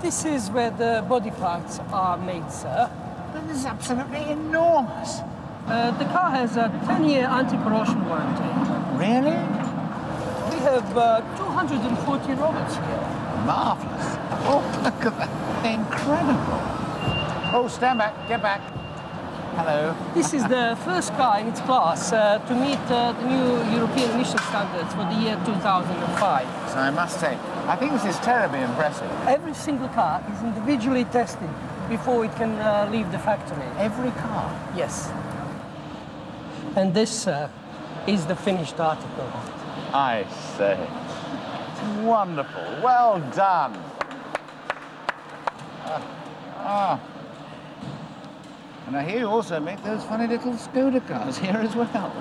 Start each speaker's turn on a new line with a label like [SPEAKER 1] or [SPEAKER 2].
[SPEAKER 1] This is where the body parts are made, sir.
[SPEAKER 2] But this is absolutely enormous.
[SPEAKER 1] The car has a 10-year anti-corrosion warranty.
[SPEAKER 2] Really?
[SPEAKER 1] We have 240 robots here.
[SPEAKER 2] Marvellous. Oh, look at that. Incredible. Oh, stand back. Get back. Hello.
[SPEAKER 1] This is the first car in its class to meet the new European emission standards for the year 2005.
[SPEAKER 2] So I must say, I think this is terribly impressive.
[SPEAKER 1] Every single car is individually tested before it can leave the factory.
[SPEAKER 2] Every car?
[SPEAKER 1] Yes. And this is the finished article.
[SPEAKER 2] I say. It's wonderful. Well done. And I hear you also make those funny little Skoda cars here as well.